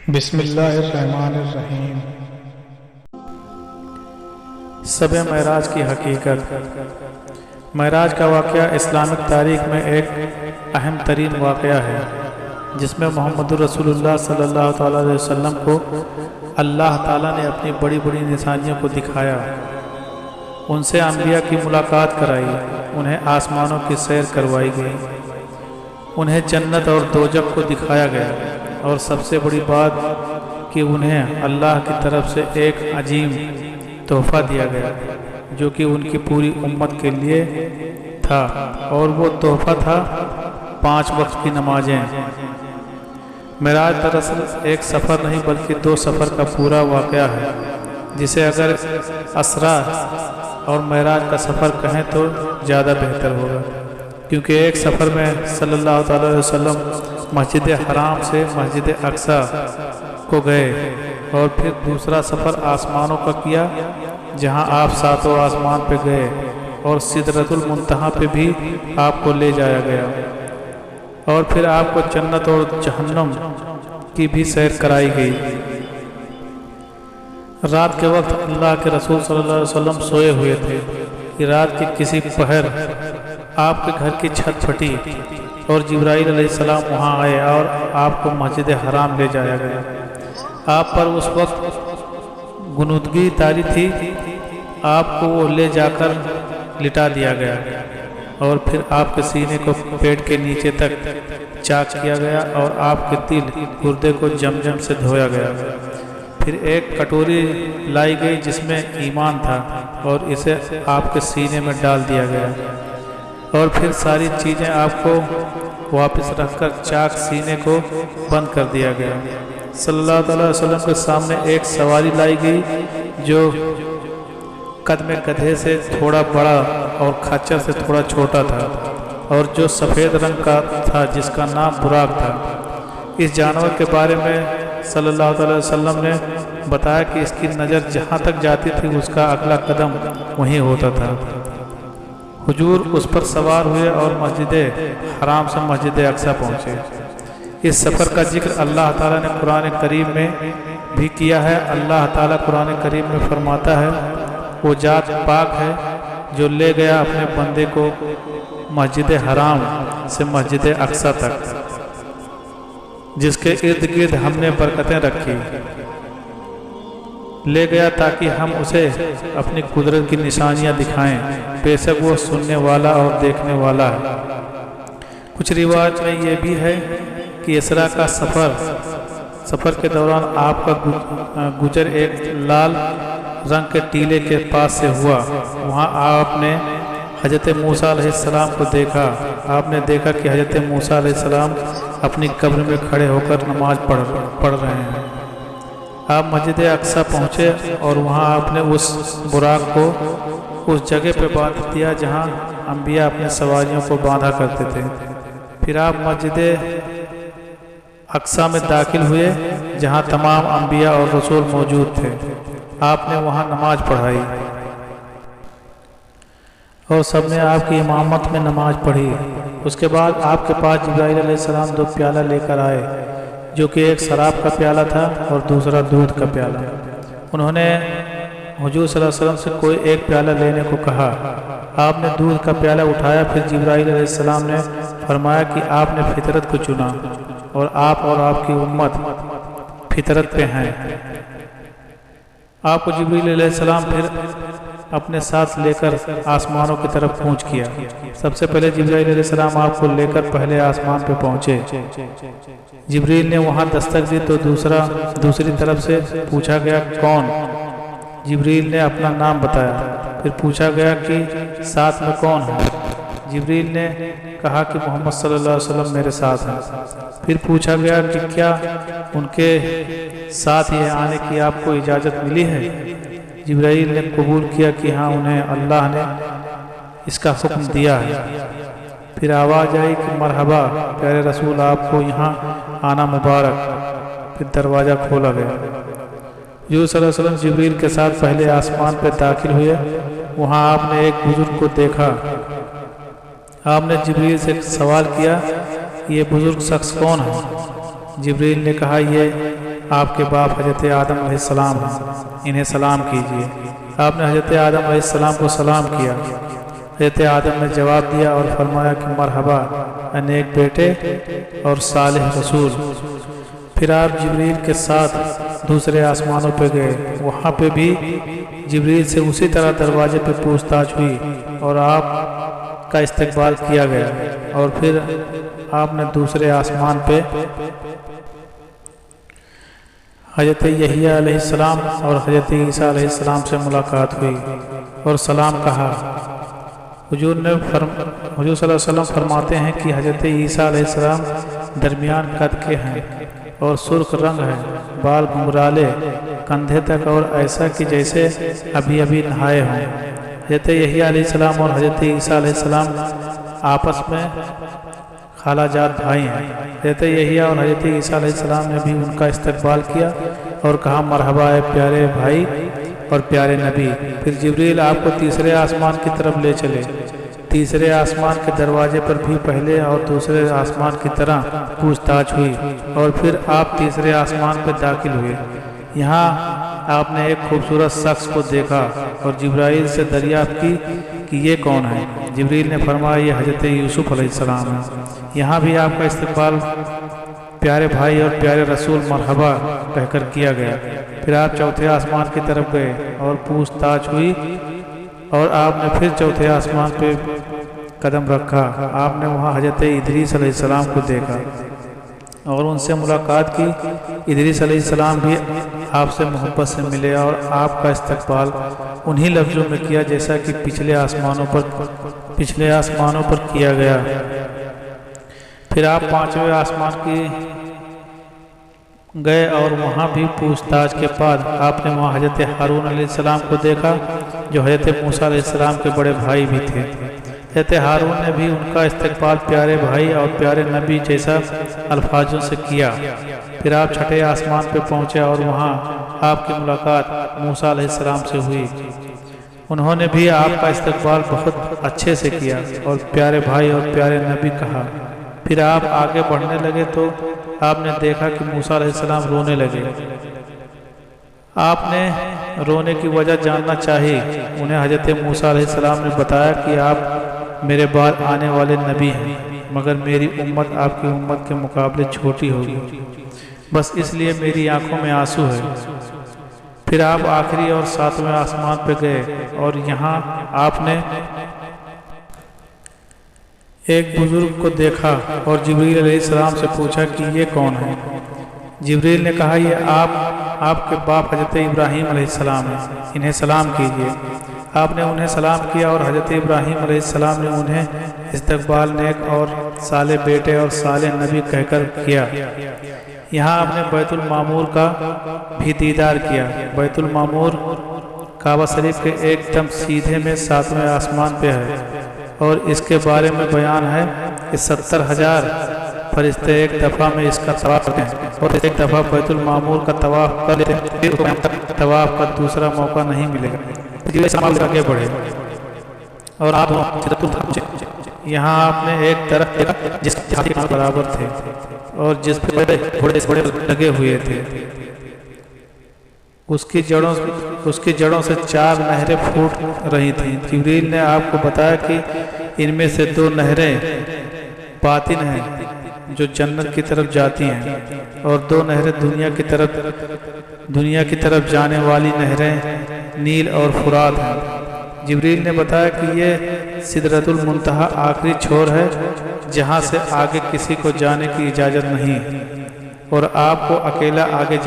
بسم اللہ الرحمن الرحیم۔ شب معراج کی حقیقت۔ معراج کا واقعہ اسلامک تاریخ میں ایک اہم ترین واقعہ ہے، جس میں محمد رسول اللہ صلی اللہ تعالیٰ علیہ وسلم کو اللہ تعالیٰ نے اپنی بڑی بڑی نشانیوں کو دکھایا، ان سے انبیاء کی ملاقات کرائی، انہیں آسمانوں کی سیر کروائی گئی، انہیں جنت اور دوزخ کو دکھایا گیا، اور سب سے بڑی بات کہ انہیں اللہ کی طرف سے ایک عظیم تحفہ دیا گیا جو کہ ان کی پوری امت کے لیے تھا، اور وہ تحفہ تھا 5 وقت کی نمازیں۔ معراج دراصل ایک سفر نہیں بلکہ 2 سفر کا پورا واقعہ ہے، جسے اگر اسرا اور معراج کا سفر کہیں تو زیادہ بہتر ہوگا، کیونکہ ایک سفر میں صلی اللہ تعالی علیہ وسلم مسجد حرام سے مسجد اقصی کو گئے، اور پھر دوسرا سفر آسمانوں کا کیا، جہاں آپ 7 آسمان پہ گئے، اور سدرۃ المنتہا پہ بھی آپ کو لے جایا گیا، اور پھر آپ کو جنت اور جہنم کی بھی سیر کرائی گئی۔ رات کے وقت اللہ کے رسول صلی اللہ علیہ وسلم سوئے ہوئے تھے کہ رات کی کسی پہر آپ کے گھر کی چھت پھٹی، اور جبرائیل علیہ السلام وہاں آئے اور آپ کو مسجد حرام لے جایا گیا۔ آپ پر اس وقت غنودگی طاری تھی، آپ کو وہ لے جا کر لٹا دیا گیا، اور پھر آپ کے سینے کو پیٹ کے نیچے تک چاک کیا گیا، اور آپ کے دل گردے کو جم سے دھویا گیا۔ پھر ایک کٹوری لائی گئی جس میں ایمان تھا، اور اسے آپ کے سینے میں ڈال دیا گیا، اور پھر ساری چیزیں آپ کو واپس رکھ کر چاک سینے کو بند کر دیا گیا۔ صلی اللہ علیہ وسلم کے سامنے ایک سواری لائی گئی جو قد میں گدھے سے تھوڑا بڑا اور کھچر سے تھوڑا چھوٹا تھا، اور جو سفید رنگ کا تھا، جس کا نام براق تھا۔ اس جانور کے بارے میں صلی اللہ علیہ وسلم نے بتایا کہ اس کی نظر جہاں تک جاتی تھی اس کا اگلا قدم وہیں ہوتا تھا۔ حضور اس پر سوار ہوئے اور مسجد حرام سے مسجد اقصی پہنچے۔ اس سفر کا ذکر اللہ تعالیٰ نے قرآن کریم میں بھی کیا ہے۔ اللہ تعالیٰ قرآن کریم میں فرماتا ہے، وہ ذات پاک ہے جو لے گیا اپنے بندے کو مسجد حرام سے مسجد اقصی تک، جس کے ارد گرد ہم نے برکتیں رکھی، لے گیا تاکہ ہم اسے اپنی قدرت کی نشانیاں دکھائیں، بے شک وہ سننے والا اور دیکھنے والا ہے۔ کچھ روایت میں یہ بھی ہے کہ اسرا کا سفر کے دوران آپ کا گزر ایک لال رنگ کے ٹیلے کے پاس سے ہوا، وہاں آپ نے حضرت موسیٰ علیہ السلام کو دیکھا۔ آپ نے دیکھا کہ حضرت موسیٰ علیہ السلام اپنی قبر میں کھڑے ہو کر نماز پڑھ رہے ہیں۔ آپ مسجد اقصی پہنچے، اور وہاں آپ نے اس براق کو اس جگہ پہ باندھ دیا جہاں انبیاء اپنی سواریوں کو باندھا کرتے تھے۔ پھر آپ مسجد اقصی میں داخل ہوئے جہاں تمام انبیاء اور رسول موجود تھے۔ آپ نے وہاں نماز پڑھائی، اور سب نے آپ کی امامت میں نماز پڑھی۔ اس کے بعد آپ کے پاس جبرائیل علیہ السلام 2 پیالہ لے کر آئے، جو کہ ایک شراب کا پیالہ تھا اور دوسرا دودھ کا پیالہ۔ انہوں نے حضور صلی اللہ علیہ وسلم سے کوئی ایک پیالہ لینے کو کہا۔ آپ نے دودھ کا پیالہ اٹھایا، پھر جبرائیل علیہ السلام نے فرمایا کہ آپ نے فطرت کو چنا، اور آپ کی امت فطرت پہ ہیں۔ آپ کو جبرائیل علیہ السلام پھر اپنے ساتھ لے کر آسمانوں کی طرف کوچ کیا۔ سب سے پہلے جبرائیل علیہ السلام آپ کو لے کر پہلے آسمان پہ پہنچے۔ جبریل نے وہاں دستک دی تو دوسری طرف سے پوچھا گیا کون؟ جبریل نے اپنا نام بتایا۔ پھر پوچھا گیا کہ ساتھ میں کون ہے؟ جبریل نے کہا کہ محمد صلی اللہ علیہ وسلم میرے ساتھ ہیں۔ پھر پوچھا گیا کہ کیا ان کے ساتھ یہ آنے کی آپ کو اجازت ملی ہے؟ جبرائیل نے قبول کیا کہ ہاں، انہیں اللہ نے اس کا حکم دیا ہے۔ پھر آواز آئی کہ مرحبا پیارے رسول، آپ کو یہاں آنا مبارک۔ پھر دروازہ کھولا گیا۔ حضور صلی اللہ علیہ وسلم جبریل کے ساتھ پہلے آسمان پہ داخل ہوئے۔ وہاں آپ نے ایک بزرگ کو دیکھا۔ آپ نے جبریل سے سوال کیا، یہ بزرگ شخص کون ہے؟ جبریل نے کہا، یہ آپ کے باپ حضرت آدم علیہ السلام ہیں، انہیں سلام کیجیے۔ آپ نے حضرت آدم علیہ السلام کو سلام کیا۔ حضرت آدم نے جواب دیا اور فرمایا کہ مرحبا اے نیک بیٹے اور صالح رسول۔ پھر آپ جبریل کے ساتھ دوسرے آسمانوں پہ گئے، وہاں پہ بھی جبریل سے اسی طرح دروازے پہ پوچھ تاچھ ہوئی اور آپ کا استقبال کیا گیا، اور پھر آپ نے دوسرے آسمان پہ حضرت یحییٰ علیہ السلام اور حضرت عیسیٰ علیہ السلام سے ملاقات ہوئی اور سلام کہا۔ حضور صلی اللہ علیہ وسلم فرماتے ہیں کہ حضرت عیسیٰ علیہ السلام درمیان قد کے ہیں اور سرخ رنگ ہے، بال گھنگرالے کندھے تک اور ایسا کہ جیسے ابھی نہائے ہوں۔ حضرت یحییٰ علیہ السلام اور حضرت عیسیٰ علیہ السلام آپس میں خالہ جات بھائی ہیں۔ حضرت یحییٰ اور حضرت عیسیٰ علیہ السلام نے بھی ان کا استقبال کیا اور کہا مرحبا اے پیارے بھائی اور پیارے نبی۔ پھر جبریل آپ کو تیسرے آسمان کی طرف لے چلے۔ تیسرے آسمان کے دروازے پر بھی پہلے اور دوسرے آسمان کی طرح پوچھ تاچھ ہوئی اور پھر آپ تیسرے آسمان پہ داخل ہوئے۔ یہاں آپ نے ایک خوبصورت شخص کو دیکھا اور جبرائیل سے دریافت کی کہ یہ کون ہے۔ جبریل نے فرمایا یہ حضرت یوسف علیہ السلام ہے۔ یہاں بھی آپ کا استقبال پیارے بھائی اور پیارے رسول مرحبا کہہ کر کیا گیا۔ پھر آپ چوتھے آسمان کی طرف گئے اور پوچھ تاچھ ہوئی اور آپ نے پھر چوتھے آسمان پہ قدم رکھا۔ آپ نے وہاں حضرت ادریس علیہ السلام کو دیکھا اور ان سے ملاقات کی۔ ادریس علیہ السلام بھی آپ سے محبت سے ملے اور آپ کا استقبال انہی لفظوں میں کیا جیسا کہ پچھلے آسمانوں پر کیا گیا۔ پھر آپ پانچویں آسمان کی گئے اور وہاں بھی پوچھ تاچھ کے بعد آپ نے وہاں حضرت ہارون علیہ السلام کو دیکھا جو حضرت موسیٰ علیہ السلام کے بڑے بھائی بھی تھے۔ حضرت ہارون نے بھی ان کا استقبال پیارے بھائی اور پیارے نبی جیسا الفاظوں سے کیا۔ پھر آپ چھٹے آسمان پہ پہنچے اور وہاں آپ کی ملاقات موسیٰ علیہ السلام سے ہوئی۔ انہوں نے بھی آپ کا استقبال بہت اچھے سے کیا اور پیارے بھائی اور پیارے نبی کہا۔ پھر آپ آگے بڑھنے لگے تو آپ نے دیکھا کہ موسیٰ علیہ السلام رونے لگے۔ آپ نے رونے کی وجہ جاننا چاہی۔ انہیں حضرت موسیٰ علیہ السلام نے بتایا کہ آپ میرے بعد آنے والے نبی ہیں، مگر میری امت آپ کی امت کے مقابلے چھوٹی ہوگی، بس اس لیے میری آنکھوں میں آنسو ہے۔ پھر آپ آخری اور ساتویں آسمان پہ گئے اور یہاں آپ نے ایک بزرگ کو دیکھا اور جبریل علیہ السلام سے پوچھا کہ یہ کون ہے۔ جبریل نے کہا یہ آپ کے باپ حضرت ابراہیم علیہ السلام ہیں، انہیں سلام کیجیے۔ آپ نے انہیں سلام کیا اور حضرت ابراہیم علیہ السلام نے انہیں استقبال نیک اور صالح بیٹے اور صالح نبی کہہ کر کیا۔ یہاں آپ نے بیت المعمور کا بھی دیدار کیا۔ بیت المعمور کعبہ شریف کے ایک دم سیدھے میں ساتویں آسمان پہ ہے اور اس کے بارے میں بیان ہے کہ 70,000 فرشتے ایک دفعہ میں اس کا طواف کرتے ہیں اور ایک دفعہ بیت المعمور کا طواف کر لیتے ہیں، پھر طواف کا دوسرا موقع نہیں ملے گا۔ آگے بڑھے اور آپ یہاں آپ نے ایک درخت دیکھا جس کے برابر تھے اور جس پہ بڑے لگے ہوئے تھے۔ اس کی جڑوں سے 4 نہریں پھوٹ رہی تھیں۔ جبریل نے آپ کو بتایا کہ ان میں سے 2 نہریں باطن ہیں جو جنت کی طرف جاتی ہیں اور 2 نہریں دنیا کی طرف جانے والی نہریں نیل اور فرات ہیں۔ جبریل نے بتایا کہ یہ سدرۃ المنتہا آخری چھور ہے جہاں سے آگے کسی کو جانے کی اجازت نہیں اور آپ کو اکیلا آگے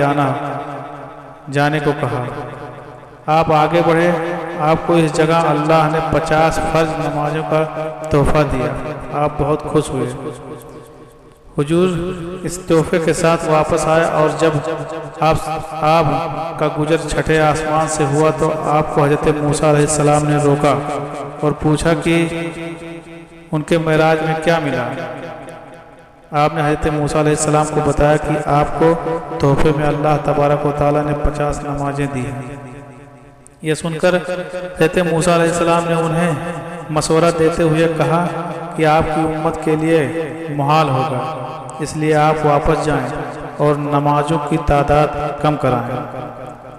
جانے کو کہا۔ آپ آگے بڑھے۔ آپ کو اس جگہ اللہ نے 50 فرض نمازوں کا تحفہ دیا۔ آپ بہت خوش ہوئے۔ حضور اس تحفے کے ساتھ واپس آئے اور جب آپ کا گزر چھٹے آسمان سے ہوا تو آپ کو حضرت موسیٰ علیہ السلام نے روکا اور پوچھا کہ ان کے معراج میں کیا ملا۔ آپ نے حضرت موسیٰ علیہ السلام کو بتایا کہ آپ کو تحفے میں اللہ تبارک و تعالیٰ نے 50 نمازیں دی ہیں۔ یہ سن کر حضرت موسیٰ علیہ السلام نے انہیں مشورہ دیتے ہوئے کہا کہ آپ کی امت کے لیے محال ہوگا، اس لیے آپ واپس جائیں اور نمازوں کی تعداد کم کرائیں۔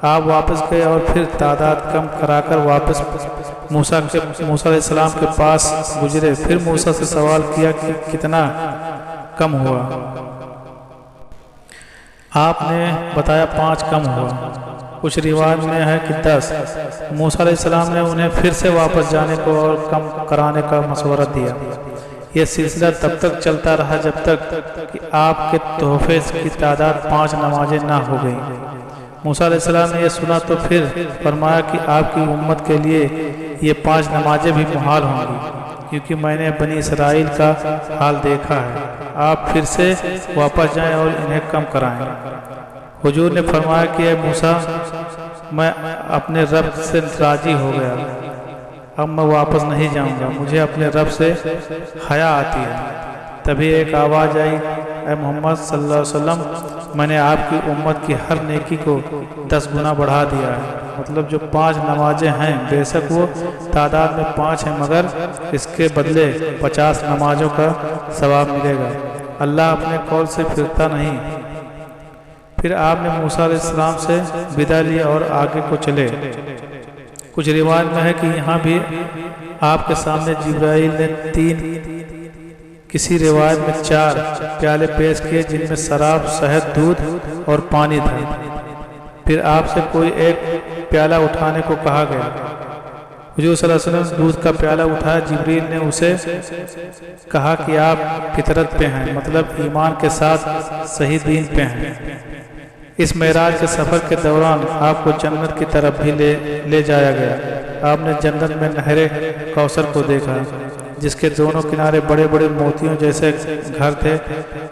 آپ واپس گئے اور پھر تعداد کم کرا کر واپس موسیٰ علیہ السلام کے پاس گزرے۔ پھر موسیٰ سے سوال کیا کہ کتنا کم ہوا؟ آپ نے بتایا 5 کم ہوا۔ کچھ روایت میں ہے کہ 10۔ موسیٰ علیہ السلام نے انہیں پھر سے واپس جانے کو اور کم کرانے کا مشورہ دیا۔ یہ سلسلہ تب تک چلتا رہا جب تک کہ آپ کے تحفے کی تعداد 5 نمازیں نہ ہو گئیں۔ موسیٰ علیہ السلام نے یہ سنا تو پھر فرمایا کہ آپ کی امت کے لیے یہ 5 نمازیں بھی محال ہوں گی، کیونکہ میں نے بنی اسرائیل کا حال دیکھا ہے۔ آپ پھر سے واپس جائیں اور انہیں کم کرائیں۔ حضور نے فرمایا کہ اے موسیٰ، میں اپنے رب سے راضی ہو گیا، اب میں واپس نہیں جاؤں گا، مجھے اپنے رب سے حیا آتی ہے۔ تبھی ایک آواز آئی، اے محمد صلی اللہ علیہ وسلم، میں نے آپ کی امت کی ہر نیکی کو 10 گنا بڑھا دیا ہے۔ مطلب جو 5 نمازیں ہیں، بے شک وہ تعداد میں 5 ہیں، مگر اس کے بدلے 50 نمازوں کا ثواب ملے گا۔ اللہ اپنے قول سے پھرتا نہیں۔ پھر آپ نے موسیٰ علیہ السلام سے بداع لی اور آگے کو چلے۔ کچھ روایت میں ہے کہ یہاں بھی آپ کے سامنے جبرائیل نے 3، کسی روایت میں 4 پیالے پیش کیے، جن میں شراب، شہد، دودھ اور پانی تھا۔ پھر آپ سے کوئی ایک پیالہ اٹھانے کو کہا گیا۔ حضور صلی اللہ علیہ وسلم دودھ کا پیالہ اٹھایا۔ جبریل نے اسے کہا کہ آپ فطرت پہ ہیں، مطلب ایمان کے ساتھ صحیح دین پہ ہیں۔ اس معراج کے سفر کے دوران آپ کو جنت کی طرف بھی لے جایا گیا۔ آپ نے جنت میں نہر کوثر کو دیکھا، جس کے دونوں کنارے بڑے بڑے موتیوں جیسے گھر تھے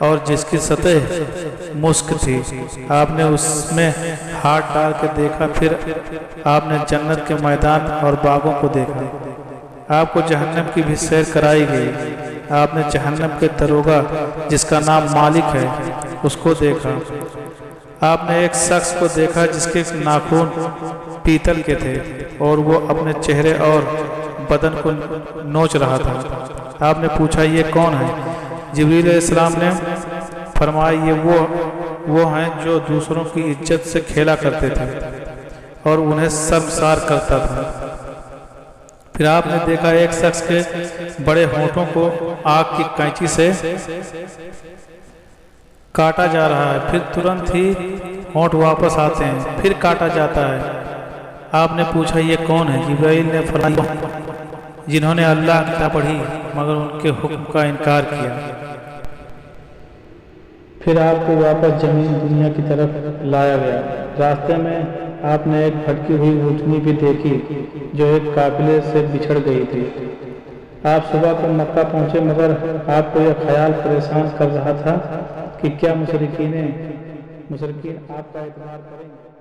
اور جس کی سطح مسک تھی۔ آپ نے اس میں ہاتھ ڈال کے دیکھا۔ پھر آپ نے جنت کے میدان اور باغوں کو دیکھا۔ آپ کو جہنم کی بھی سیر کرائی گئی۔ آپ نے جہنم کے داروغہ، جس کا نام مالک ہے، اس کو دیکھا۔ آپ نے ایک شخص کو دیکھا جس کے ناخن پیتل کے تھے اور وہ اپنے چہرے اور بدن کو نوچ رہا تھا۔ آپ نے پوچھا یہ کون ہے؟ جبریل علیہ السلام نے فرمایا یہ وہ ہیں جو دوسروں کی عزت سے کھیلا کرتے تھے اور انہیں شرمسار کرتا تھا۔ پھر آپ نے دیکھا ایک شخص کے بڑے ہونٹوں کو آگ کی کینچی سے کاٹا جا رہا ہے، پھر ترنت ہی ہونٹ واپس آتے ہیں، پھر کاٹا جاتا ہے۔ آپ نے پوچھا یہ کون ہے؟ جبرائیل نے فرمایا جنہوں نے اللہ کی کتاب پڑھی مگر ان کے حکم کا انکار کیا۔ پھر آپ کو واپس زمین دنیا کی طرف لایا گیا۔ راستے میں آپ نے ایک بھٹکی ہوئی اونٹنی بھی دیکھی جو ایک قافلے سے بچھڑ گئی تھی۔ آپ صبح کو مکہ پہنچے، مگر آپ کو یہ خیال پریشان کر رہا تھا کہ کیا مشرکین آپ کا اعتبار کریں گے۔